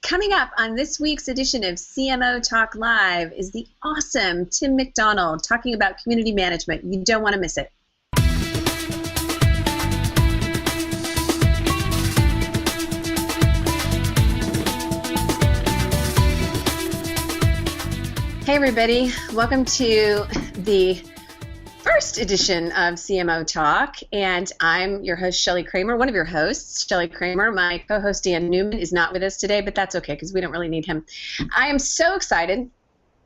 Coming up on this week's edition of CMO Talk Live is the awesome Tim McDonald talking about community management. You don't want to miss it. Hey everybody, welcome to the first edition of CMO Talk, and I'm your host, Shelly Kramer, one of your hosts, Shelly Kramer. My co-host, Dan Newman, is not with us today, but that's okay because we don't really need him. I am so excited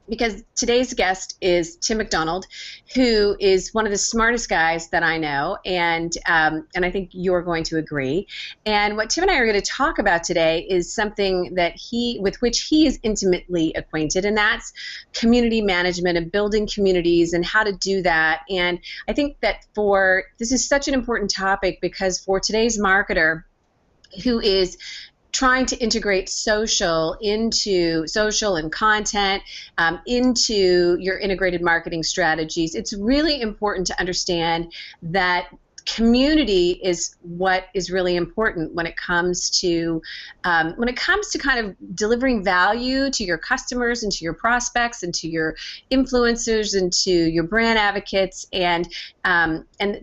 because today's guest is Tim McDonald, who is one of the smartest guys that I know, and I think you're going to agree. And what Tim and I are going to talk about today is something that with which he is intimately acquainted, and that's community management and building communities and how to do that. And I think that this is such an important topic because for today's marketer who is trying to integrate social and content into your integrated marketing strategies, it's really important to understand that community is what is really important when it comes to kind of delivering value to your customers and to your prospects and to your influencers and to your brand advocates, and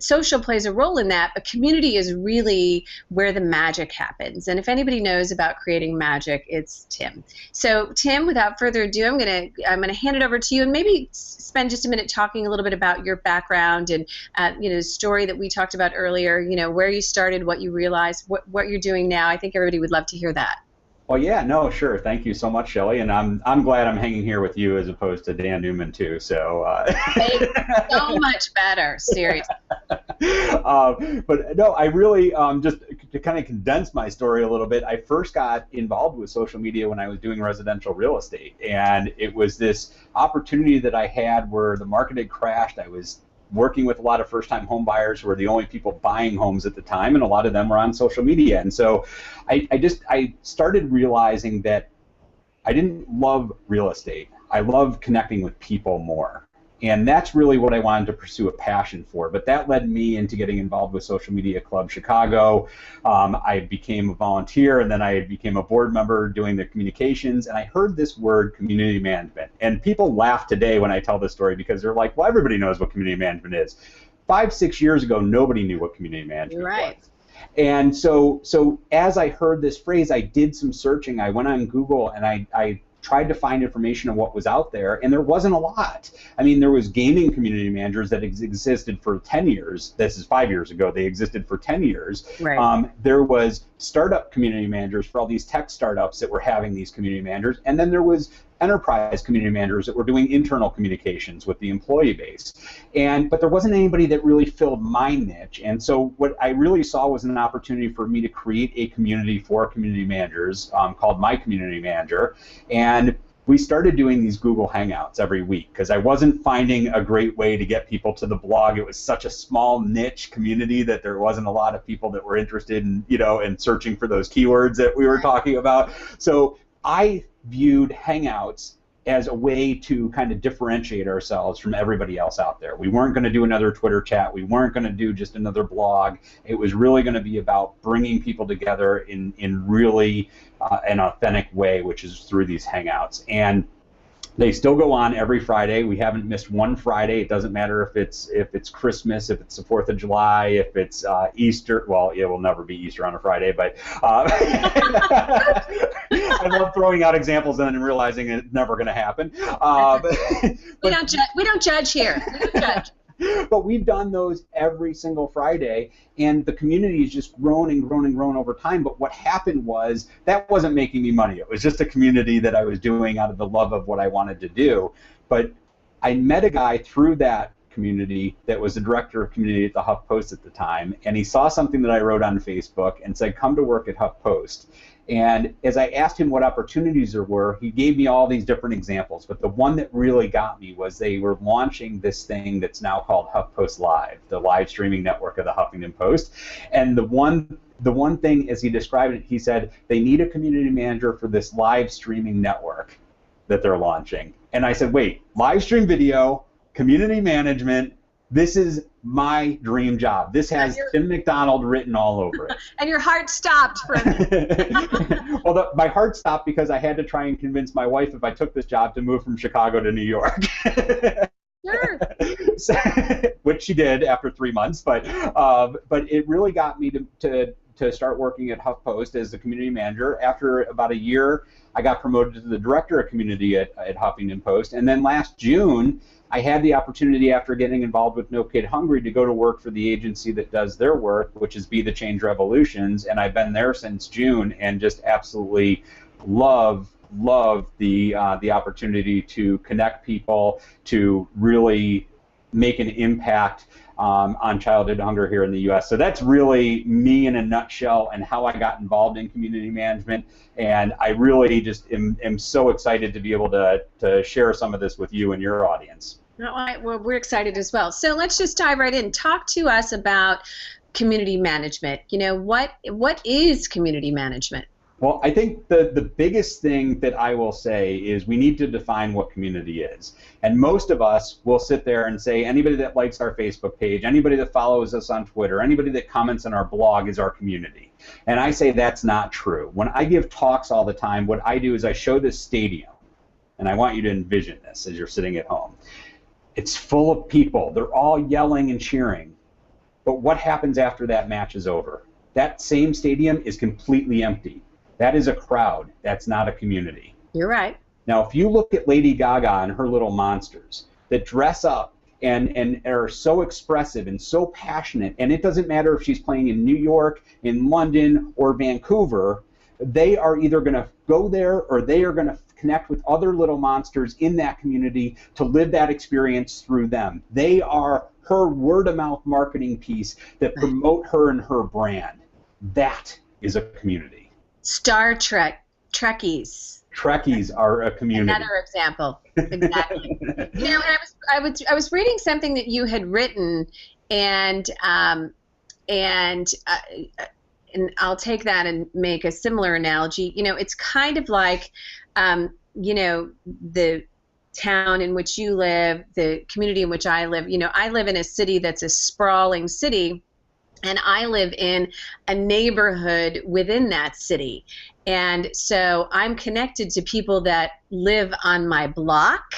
social plays a role in that, but community is really where the magic happens. And if anybody knows about creating magic, it's Tim. So Tim, without further ado, I'm gonna hand it over to you and maybe spend just a minute talking a little bit about your background and the story that we talked about earlier, where you started, what you realized, what you're doing now. I think everybody would love to hear that. Well, yeah, no, sure. Thank you so much, Shelly, and I'm glad I'm hanging here with you as opposed to Dan Newman too. So so much better, seriously. But no, I really just to kind of condense my story a little bit. I first got involved with social media when I was doing residential real estate, and it was this opportunity that I had where the market had crashed. I was working with a lot of first-time home buyers who were the only people buying homes at the time, and a lot of them were on social media. And so I started realizing that I didn't love real estate. I love connecting with people more. And that's really what I wanted to pursue a passion for. But that led me into getting involved with Social Media Club Chicago. I became a volunteer, and then I became a board member doing the communications. And I heard this word, community management. And people laugh today when I tell this story because they're like, well, everybody knows what community management is. 5-6 years ago, nobody knew what community management was. And so as I heard this phrase, I did some searching. I went on Google and I tried to find information on what was out there, and there wasn't a lot. I mean, there was gaming community managers that existed for 10 years. This is 5 years ago. They existed for 10 years. Right. There was startup community managers for all these tech startups that were having these community managers, and then there was enterprise community managers that were doing internal communications with the employee base. But there wasn't anybody that really filled my niche. And so what I really saw was an opportunity for me to create a community for community managers called My Community Manager. And we started doing these Google Hangouts every week because I wasn't finding a great way to get people to the blog. It was such a small niche community that there wasn't a lot of people that were interested in, in searching for those keywords that we were talking about. So I viewed Hangouts as a way to kind of differentiate ourselves from everybody else out there. We weren't going to do another Twitter chat. We weren't going to do just another blog. It was really going to be about bringing people together in really an authentic way, which is through these Hangouts. And they still go on every Friday. We haven't missed one Friday. It doesn't matter if it's Christmas, if it's the 4th of July, if it's Easter. Well, it will never be Easter on a Friday, but I love throwing out examples and then realizing it's never going to happen. We don't judge here. We don't judge. But we've done those every single Friday, and the community has just grown and grown and grown over time. But what happened was that wasn't making me money. It was just a community that I was doing out of the love of what I wanted to do. But I met a guy through that community that was the director of community at the HuffPost at the time, and he saw something that I wrote on Facebook and said, come to work at HuffPost. And as I asked him what opportunities there were, he gave me all these different examples. But the one that really got me was they were launching this thing that's now called HuffPost Live, the live streaming network of the Huffington Post. And the one thing, as he described it, he said, they need a community manager for this live streaming network that they're launching. And I said, wait, live stream video, community management, This is my dream job. This has Tim McDonald written all over it. And your heart stopped for a minute. Well, my heart stopped because I had to try and convince my wife, if I took this job, to move from Chicago to New York. Sure. So, which she did after 3 months, but it really got me to start working at HuffPost as the community manager. After about a year, I got promoted to the director of community at Huffington Post, and then last June, I had the opportunity, after getting involved with No Kid Hungry, to go to work for the agency that does their work, which is Be the Change Revolutions, and I've been there since June and just absolutely love the opportunity to connect people, to really make an impact on childhood hunger here in the U.S. So that's really me in a nutshell and how I got involved in community management, and I really just am so excited to be able to share some of this with you and your audience. Well, we're excited as well. So let's just dive right in. Talk to us about community management. What is community management? Well, I think the biggest thing that I will say is we need to define what community is. And most of us will sit there and say anybody that likes our Facebook page, anybody that follows us on Twitter, anybody that comments on our blog is our community. And I say that's not true. When I give talks all the time, what I do is I show this stadium, and I want you to envision this as you're sitting at home. It's full of people. They're all yelling and cheering. But what happens after that match is over? That same stadium is completely empty. That is a crowd. That's not a community. You're right. Now, if you look at Lady Gaga and her little monsters that dress up and are so expressive and so passionate, and it doesn't matter if she's playing in New York, in London, or Vancouver, they are either going to go there or they are going to connect with other little monsters in that community to live that experience through them. They are her word-of-mouth marketing piece that promote her and her brand. That is a community. Star Trek, Trekkies. Trekkies are a community. Another example. Exactly. And I was reading something that you had written, and I'll take that and make a similar analogy. It's kind of like, the town in which you live, the community in which I live. I live in a city that's a sprawling city, and I live in a neighborhood within that city. And so I'm connected to people that live on my block,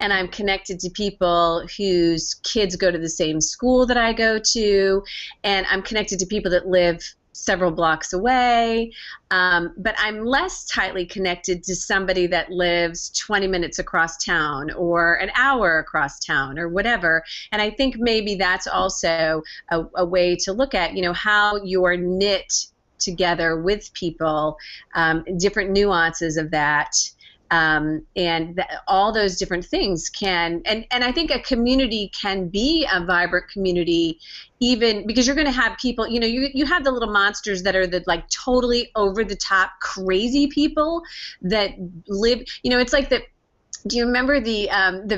and I'm connected to people whose kids go to the same school that I go to, and I'm connected to people that live several blocks away, but I'm less tightly connected to somebody that lives 20 minutes across town or an hour across town or whatever. And I think maybe that's also a way to look at, how you're knit together with people, different nuances of that. All those different things can, and I think a community can be a vibrant community, even because you're going to have people, you have the little monsters that are the like totally over the top crazy people that live, it's like the, do you remember the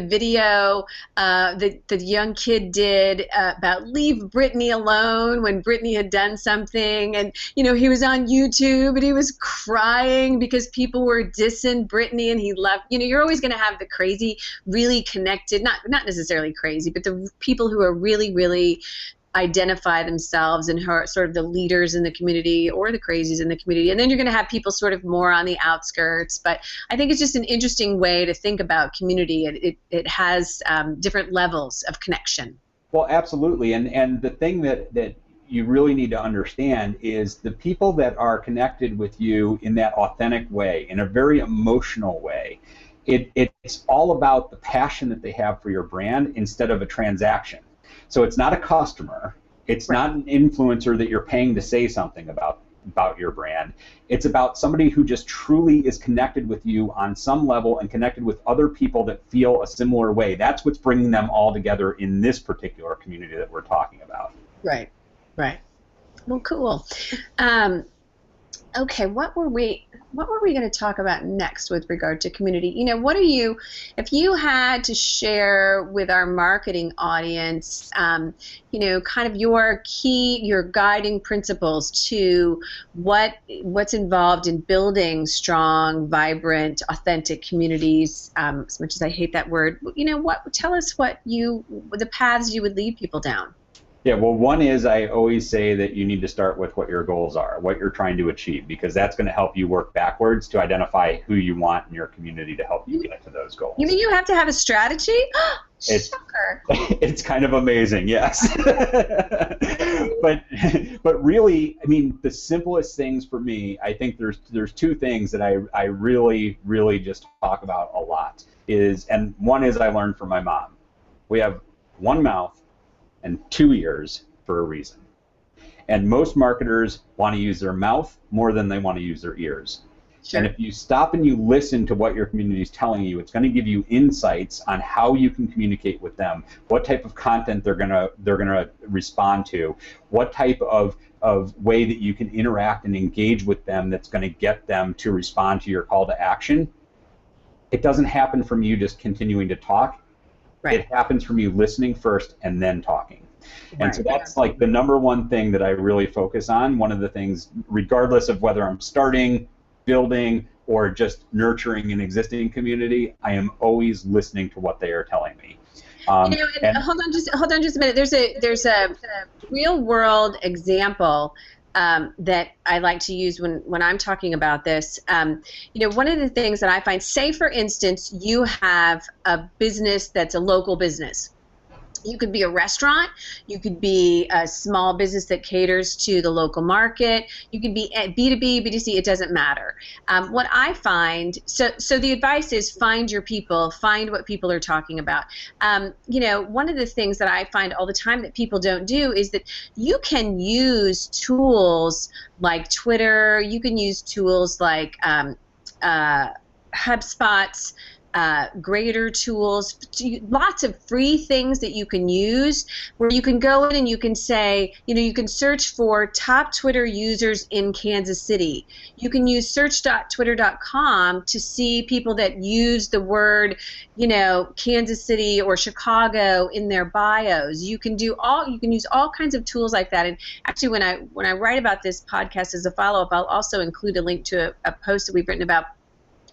video the young kid did about leave Britney alone when Britney had done something, and he was on YouTube and he was crying because people were dissing Britney, and he loved, you're always going to have the crazy, really connected, not necessarily crazy, but the people who are really, really identify themselves and her sort of the leaders in the community or the crazies in the community. And then you're going to have people sort of more on the outskirts. But I think it's just an interesting way to think about community. It has different levels of connection. Well, absolutely. And the thing that you really need to understand is the people that are connected with you in that authentic way, in a very emotional way, it's all about the passion that they have for your brand instead of a transaction. So it's not a customer, it's right. Not an influencer that you're paying to say something about your brand. It's about somebody who just truly is connected with you on some level and connected with other people that feel a similar way. That's what's bringing them all together in this particular community that we're talking about. Right. Well, cool. Okay, what were we what were we going to talk about next with regard to community? What are you, if you had to share with our marketing audience, kind of your guiding principles to what's involved in building strong, vibrant, authentic communities, as much as I hate that word, tell us the paths you would lead people down. Yeah, well, one is I always say that you need to start with what your goals are, what you're trying to achieve, because that's going to help you work backwards to identify who you want in your community to help you get to those goals. You mean you have to have a strategy? Shocker. It's kind of amazing, yes. But really, I mean, the simplest things for me, I think there's two things that I really, really just talk about a lot. And one is I learned from my mom. We have one mouth and two ears for a reason. And most marketers want to use their mouth more than they want to use their ears. Sure. And if you stop and you listen to what your community is telling you, it's going to give you insights on how you can communicate with them, what type of content they're gonna respond to, what type of way that you can interact and engage with them that's going to get them to respond to your call to action. It doesn't happen from you just continuing to talk. Right. It happens from you listening first and then talking. And so that's like the number one thing that I really focus on. One of the things, regardless of whether I'm starting, building, or just nurturing an existing community, I am always listening to what they are telling me. Hold on just a minute. There's a real world example that I like to use when I'm talking about this. One of the things that I find, say for instance, you have a business that's a local business. You could be a restaurant, you could be a small business that caters to the local market, you could be B2B, B2C, it doesn't matter. What I find, so the advice is find your people, find what people are talking about. One of the things that I find all the time that people don't do is that you can use tools like Twitter, you can use tools like HubSpot's, Grader tools, lots of free things that you can use where you can go in and you can say, you can search for top Twitter users in Kansas City. You can use search.twitter.com to see people that use the word, Kansas City or Chicago in their bios. You can use all kinds of tools like that. And actually, when I write about this podcast as a follow-up, I'll also include a link to a post that we've written about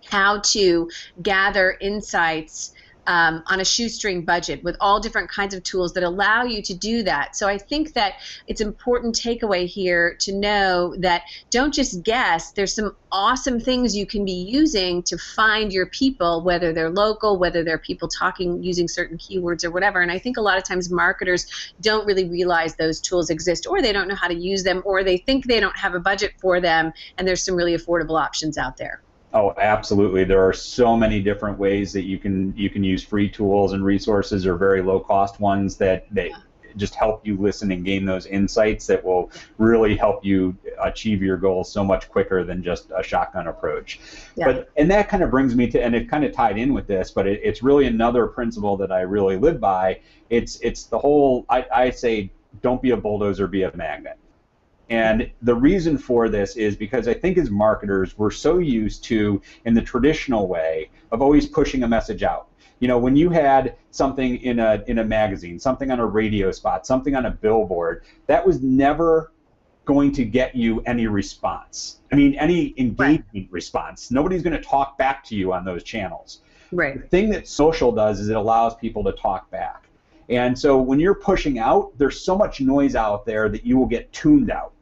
how to gather insights on a shoestring budget with all different kinds of tools that allow you to do that. So I think that it's important takeaway here to know that don't just guess. There's some awesome things you can be using to find your people, whether they're local, whether they're people talking using certain keywords or whatever. And I think a lot of times marketers don't really realize those tools exist, or they don't know how to use them, or they think they don't have a budget for them, and there's some really affordable options out there. Oh, absolutely. There are so many different ways that you can use free tools and resources, or very low cost ones that just help you listen and gain those insights that will really help you achieve your goals so much quicker than just a shotgun approach. Yeah. And that kind of brings me to, and it kind of tied in with this, but it's really another principle that I really live by. It's the whole, I say, don't be a bulldozer, be a magnet. And the reason for this is because I think as marketers, we're so used to, in the traditional way, of always pushing a message out. When you had something in a magazine, something on a radio spot, something on a billboard, that was never going to get you any response. I mean, any engagement response. Nobody's going to talk back to you on those channels. Right. The thing that social does is it allows people to talk back. And so when you're pushing out, there's so much noise out there that you will get tuned out.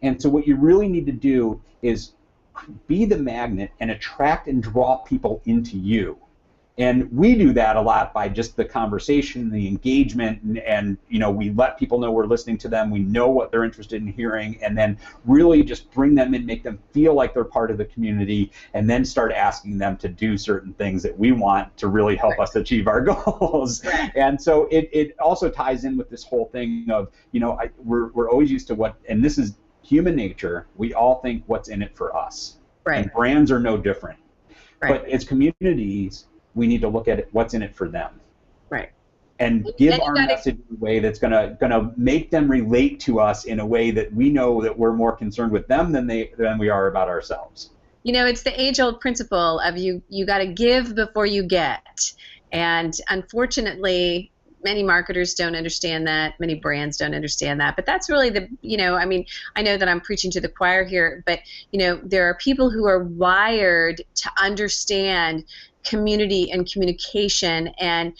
And so what you really need to do is be the magnet and attract and draw people into you. And we do that a lot by just the conversation, the engagement, and we let people know we're listening to them, we know what they're interested in hearing, and then really just bring them in, make them feel like they're part of the community, and then start asking them to do certain things that we want to really help us achieve our goals. And so it also ties in with this whole thing of, we're always used to what, and this is human nature, we all think what's in it for us. Right. And brands are no different. Right. But as communities, we need to look at it, what's in it for them. Right. And give our message in a way that's gonna make them relate to us in a way that we know that we're more concerned with them than we are about ourselves. It's the age-old principle of you got to give before you get. And unfortunately, many marketers don't understand that. Many brands don't understand that. But that's really I know that I'm preaching to the choir here, but, there are people who are wired to understand community and communication and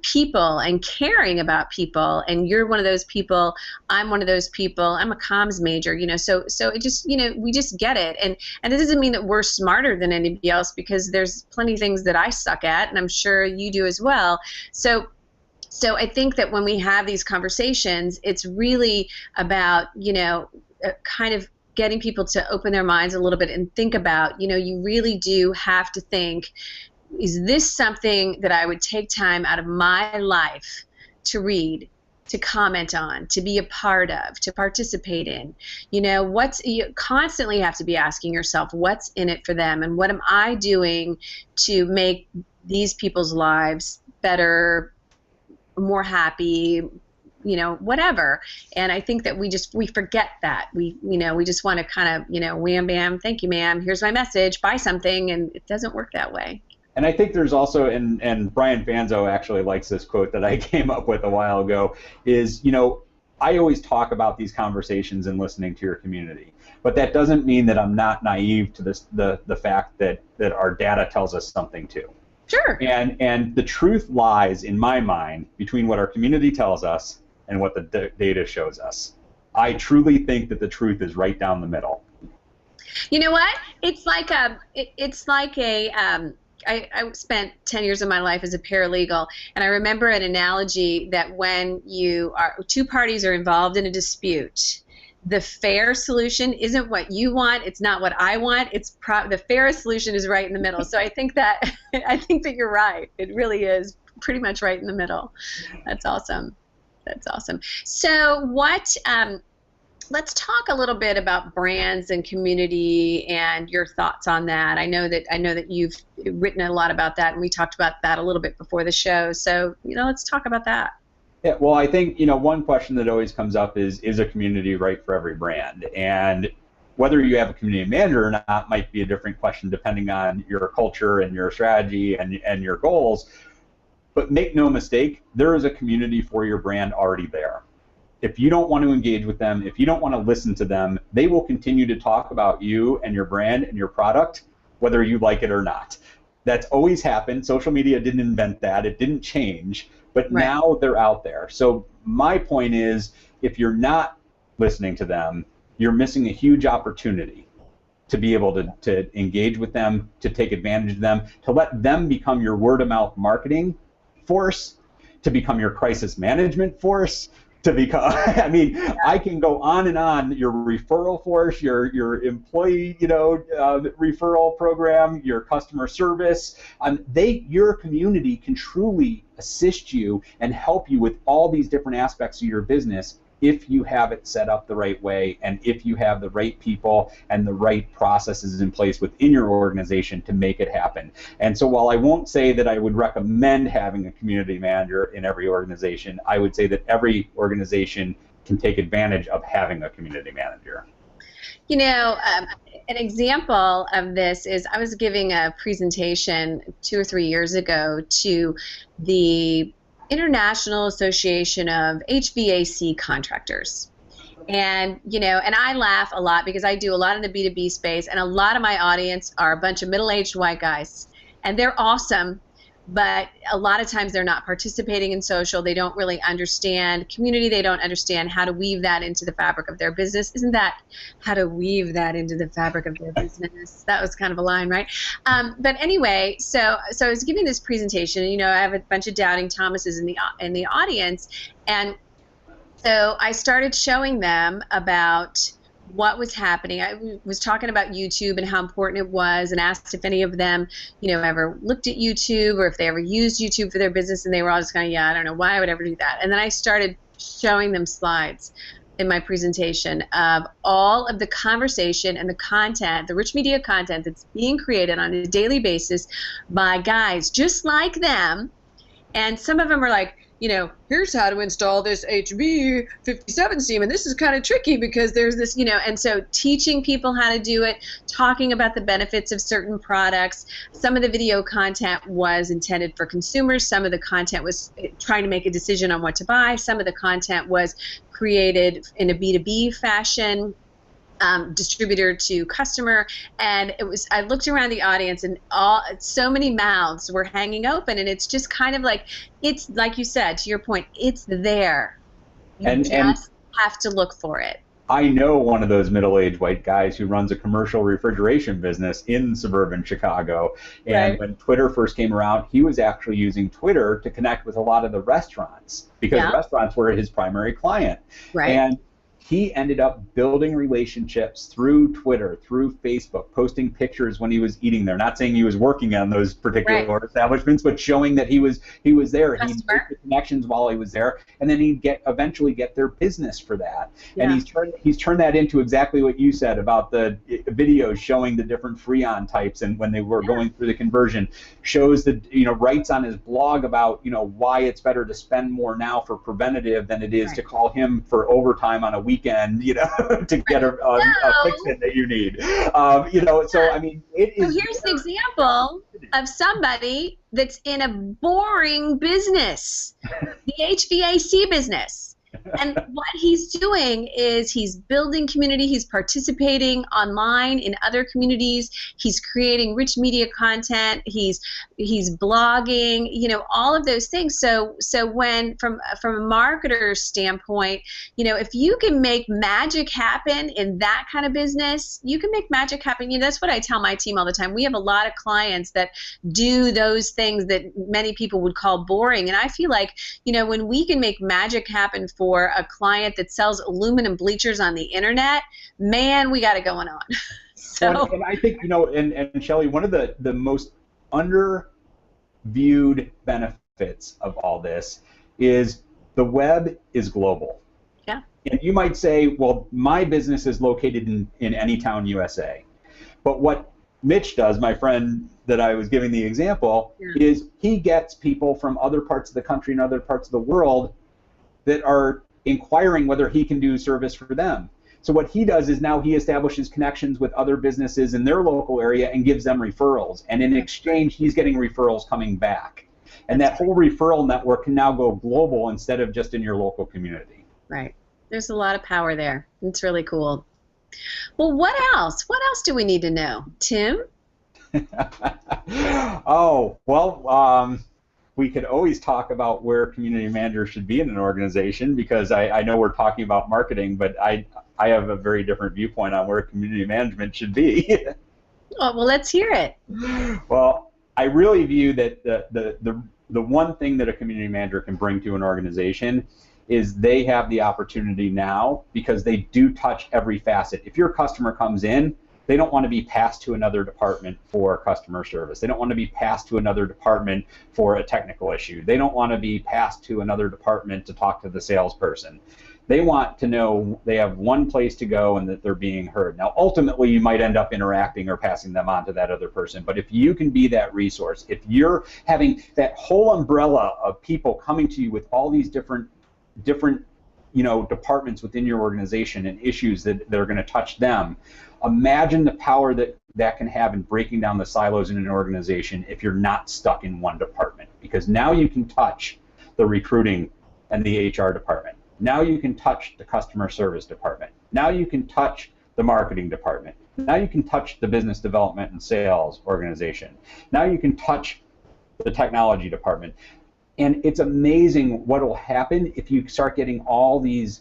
people and caring about people. And you're one of those people. I'm one of those people. I'm a comms major, so it just, we just get it. And it doesn't mean that we're smarter than anybody else, because there's plenty of things that I suck at, and I'm sure you do as well. So I think that when we have these conversations, it's really about, kind of getting people to open their minds a little bit and think about, you really do have to think, is this something that I would take time out of my life to read, to comment on, to be a part of, to participate in? You constantly have to be asking yourself, what's in it for them, and what am I doing to make these people's lives better, more happy, whatever. And I think that we forget that. We just want to kind of, wham bam, thank you ma'am, here's my message, buy something, and it doesn't work that way. And I think there's also, and Brian Fanzo actually likes this quote that I came up with a while ago, is, I always talk about these conversations and listening to your community. But that doesn't mean that I'm not naive to the fact that our data tells us something too. Sure. And the truth lies, in my mind, between what our community tells us and what the data shows us. I truly think that the truth is right down the middle. You know what? It's like I spent 10 years of my life as a paralegal, and I remember an analogy that when two parties are involved in a dispute, the fair solution isn't what you want, it's not what I want, the fairest solution is right in the middle. So I think that you're right. It really is pretty much right in the middle. That's awesome. So let's talk a little bit about brands and community and your thoughts on that. I know that you've written a lot about that, and we talked about that a little bit before the show. So, let's talk about that. Yeah, well, I think, one question that always comes up is a community right for every brand? And whether you have a community manager or not might be a different question depending on your culture and your strategy and your goals. But make no mistake, there is a community for your brand already there. If you don't want to engage with them, if you don't want to listen to them, they will continue to talk about you and your brand and your product, whether you like it or not. That's always happened. Social media didn't invent that. It didn't change. But right. Now they're out there. So my point is, if you're not listening to them, you're missing a huge opportunity to be able to engage with them, to take advantage of them, to let them become your word-of-mouth marketing force, to become your crisis management force, to become, I can go on and on, your referral force, your employee, referral program, your customer service. Your community can truly assist you and help you with all these different aspects of your business if you have it set up the right way and if you have the right people and the right processes in place within your organization to make it happen. And so while I won't say that I would recommend having a community manager in every organization, I would say that every organization can take advantage of having a community manager. An example of this is I was giving a presentation 2 or 3 years ago to the International Association of HVAC Contractors. And, and I laugh a lot because I do a lot in the B2B space, and a lot of my audience are a bunch of middle-aged white guys. And they're awesome, but a lot of times they're not participating in social. They don't really understand community. They don't understand how to weave that into the fabric of their business. Isn't that how to weave that into the fabric of their business? That was kind of a line, right? But anyway, so I was giving this presentation, and I have a bunch of doubting Thomases in the audience, and so I started showing them about what was happening. I was talking about YouTube and how important it was, and asked if any of them, ever looked at YouTube or if they ever used YouTube for their business, and they were all just kind of, yeah, I don't know why I would ever do that. And then I started showing them slides in my presentation of all of the conversation and the content, the rich media content that's being created on a daily basis by guys just like them. And some of them are like, here's how to install this HV57 steam, and this is kind of tricky because there's this, and so teaching people how to do it, talking about the benefits of certain products. Some of the video content was intended for consumers. Some of the content was trying to make a decision on what to buy. Some of the content was created in a B2B fashion. Distributor to customer, and I looked around the audience, and so many mouths were hanging open, and it's just kind of like, it's like you said, to your point, it's there. You just have to look for it. I know one of those middle-aged white guys who runs a commercial refrigeration business in suburban Chicago, and when Twitter first came around, he was actually using Twitter to connect with a lot of the restaurants, because restaurants were his primary client. And he ended up building relationships through Twitter, through Facebook, posting pictures when he was eating there. Not saying he was working on those particular establishments, but showing that he was there. He made the connections while he was there, and then he'd eventually get their business for that. And he's turned that into exactly what you said about the videos showing the different Freon types, and when they were going through the conversion, shows that writes on his blog about why it's better to spend more now for preventative than it is to call him for overtime on a weekend, to get a fix-in that you need. So I mean, it is. So here's an example of somebody that's in a boring business, the HVAC business. And what he's doing is he's building community, he's participating online in other communities, he's creating rich media content, he's blogging, all of those things. So when from a marketer's standpoint, if you can make magic happen in that kind of business, you can make magic happen. That's what I tell my team all the time. We have a lot of clients that do those things that many people would call boring, and I feel like when we can make magic happen for a client that sells aluminum bleachers on the internet, man, we got it going on. And I think, and Shelly, one of the most underviewed benefits of all this is the web is global. Yeah. And you might say, well, my business is located in any town, USA. But what Mitch does, my friend that I was giving the example, is he gets people from other parts of the country and other parts of the world that are inquiring whether he can do service for them. So what he does is now he establishes connections with other businesses in their local area and gives them referrals. And in exchange, he's getting referrals coming back. And that whole referral network can now go global instead of just in your local community. Right. There's a lot of power there. It's really cool. Well, what else? What else do we need to know? Tim? We could always talk about where community managers should be in an organization, because I know we're talking about marketing, but I have a very different viewpoint on where community management should be. Well, let's hear it. Well, I really view that the one thing that a community manager can bring to an organization is they have the opportunity now, because they do touch every facet. If your customer comes in, they don't want to be passed to another department for customer service. They don't want to be passed to another department for a technical issue. They don't want to be passed to another department to talk to the salesperson. They want to know they have one place to go and that they're being heard. Now, ultimately, you might end up interacting or passing them on to that other person. But if you can be that resource, if you're having that whole umbrella of people coming to you with all these different departments within your organization and issues that are going to touch them, imagine the power that can have in breaking down the silos in an organization if you're not stuck in one department. Because now you can touch the recruiting and the HR department. Now you can touch the customer service department. Now you can touch the marketing department. Now you can touch the business development and sales organization. Now you can touch the technology department. And it's amazing what will happen if you start getting all these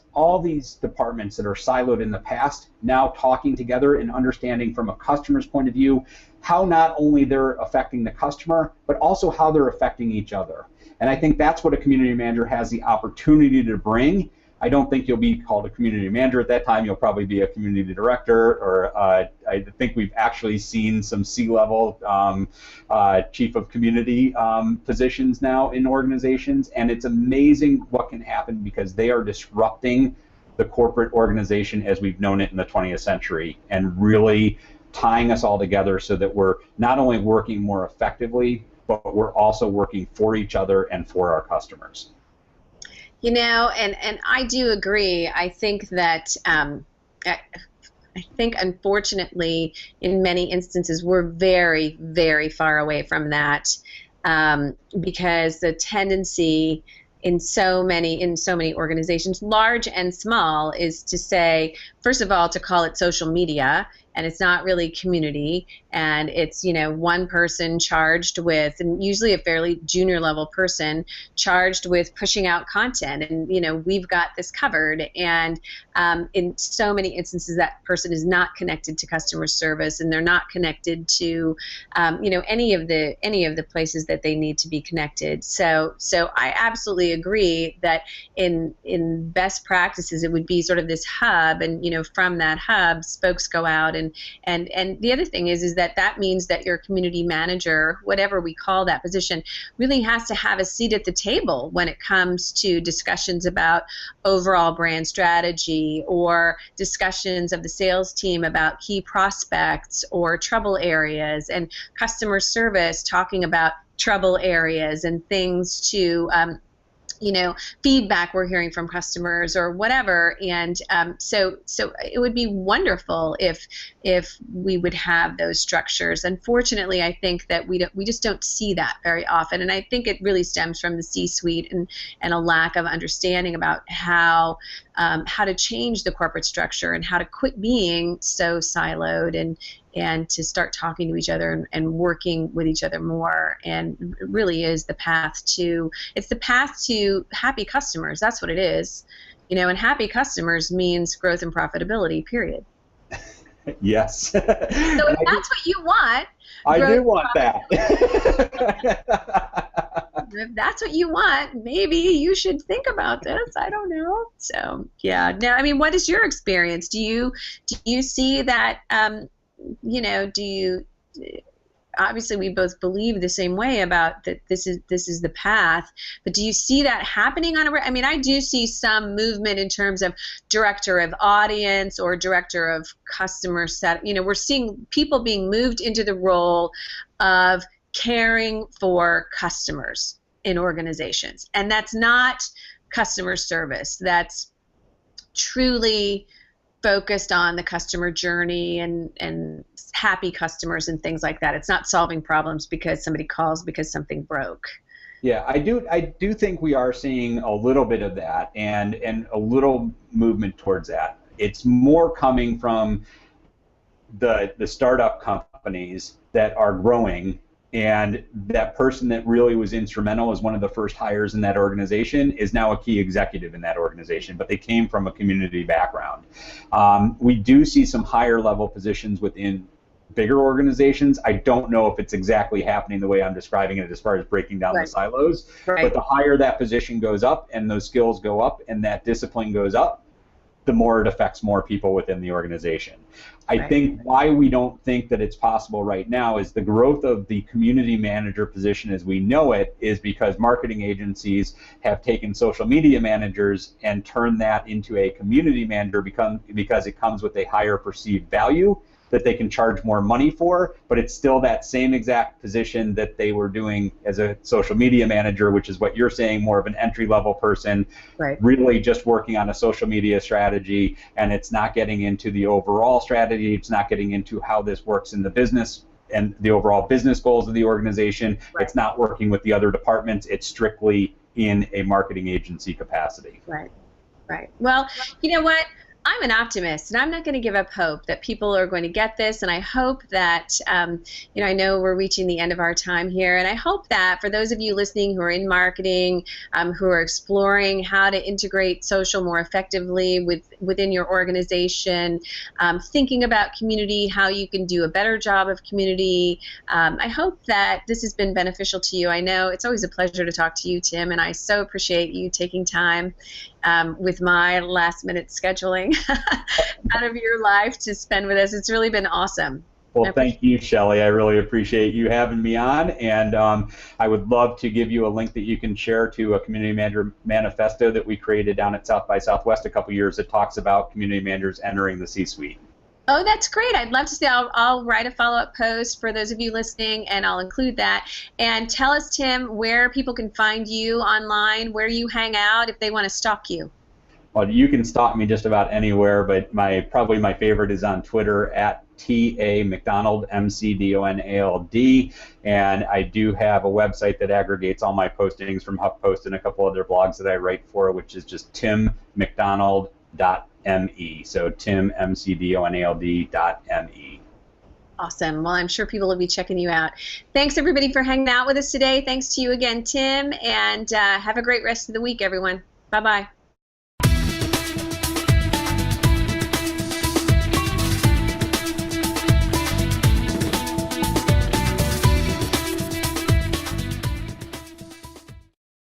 departments that are siloed in the past now talking together and understanding from a customer's point of view how not only they're affecting the customer, but also how they're affecting each other. And I think that's what a community manager has the opportunity to bring. I don't think you'll be called a community manager at that time. You'll probably be a community director, or I think we've actually seen some C-level chief of community positions now in organizations, and it's amazing what can happen because they are disrupting the corporate organization as we've known it in the 20th century and really tying us all together so that we're not only working more effectively, but we're also working for each other and for our customers. And I do agree. I think that I think, unfortunately, in many instances, we're very, very far away from that, because the tendency in so many organizations, large and small, is to say, first of all, to call it social media, and it's not really community, and it's one person charged with, and usually a fairly junior level person charged with pushing out content, and we've got this covered, and in so many instances that person is not connected to customer service, and they're not connected to any of the places that they need to be connected. So I absolutely agree that in best practices it would be sort of this hub, and from that hub spokes go out, and the other thing is that means that your community manager, whatever we call that position, really has to have a seat at the table when it comes to discussions about overall brand strategy, or discussions of the sales team about key prospects or trouble areas, and customer service talking about trouble areas and things to feedback we're hearing from customers or whatever. And so it would be wonderful if we would have those structures. Unfortunately, I think that we just don't see that very often, and I think it really stems from the C-suite and a lack of understanding about how to change the corporate structure and how to quit being so siloed, and to start talking to each other and working with each other more. And it really is the path to happy customers. That's what it is. And happy customers means growth and profitability, period. Yes. So if that's what you want, I do want that. If that's what you want, maybe you should think about this. I don't know. So yeah. Now, I mean, what is your experience? Do you see that? Do you? Obviously, we both believe the same way about that. This is the path. But do you see that happening on a? I mean, I do see some movement in terms of director of audience or director of customer set. We're seeing people being moved into the role of caring for customers in organizations, and that's not customer service. That's truly focused on the customer journey and happy customers and things like that. It's not solving problems because somebody calls because something broke. Yeah, I do think we are seeing a little bit of that, and a little movement towards that. It's more coming from the startup companies that are growing, and that person that really was instrumental as one of the first hires in that organization is now a key executive in that organization, but they came from a community background. We do see some higher level positions within bigger organizations. I don't know if it's exactly happening the way I'm describing it as far as breaking down the silos, but the higher that position goes up and those skills go up and that discipline goes up, the more it affects more people within the organization. I think why we don't think that it's possible right now is the growth of the community manager position as we know it is because marketing agencies have taken social media managers and turned that into a community manager because it comes with a higher perceived value that they can charge more money for, but it's still that same exact position that they were doing as a social media manager, which is what you're saying, more of an entry-level person, really just working on a social media strategy, and it's not getting into the overall strategy, it's not getting into how this works in the business and the overall business goals of the organization, it's not working with the other departments, it's strictly in a marketing agency capacity. Right. Well, you know what? I'm an optimist, and I'm not going to give up hope that people are going to get this, and I hope that, I know we're reaching the end of our time here, and I hope that for those of you listening who are in marketing, who are exploring how to integrate social more effectively within your organization, thinking about community, how you can do a better job of community, I hope that this has been beneficial to you. I know it's always a pleasure to talk to you, Tim, and I so appreciate you taking time with my last-minute scheduling out of your life to spend with us. It's really been awesome. Well, thank you, Shelly. I really appreciate you having me on, and I would love to give you a link that you can share to a community manager manifesto that we created down at South by Southwest a couple years that talks about community managers entering the C-suite. Oh, that's great. I'd love to see. I'll write a follow-up post for those of you listening, and I'll include that. And tell us, Tim, where people can find you online, where you hang out if they want to stalk you. Well, you can stalk me just about anywhere, but probably my favorite is on Twitter at @TA McDonald, McDonald. And I do have a website that aggregates all my postings from HuffPost and a couple other blogs that I write for, which is just timmcdonald.me. So timmcdonald.me. Awesome. Well, I'm sure people will be checking you out. Thanks, everybody, for hanging out with us today. Thanks to you again, Tim, and have a great rest of the week, everyone. Bye-bye.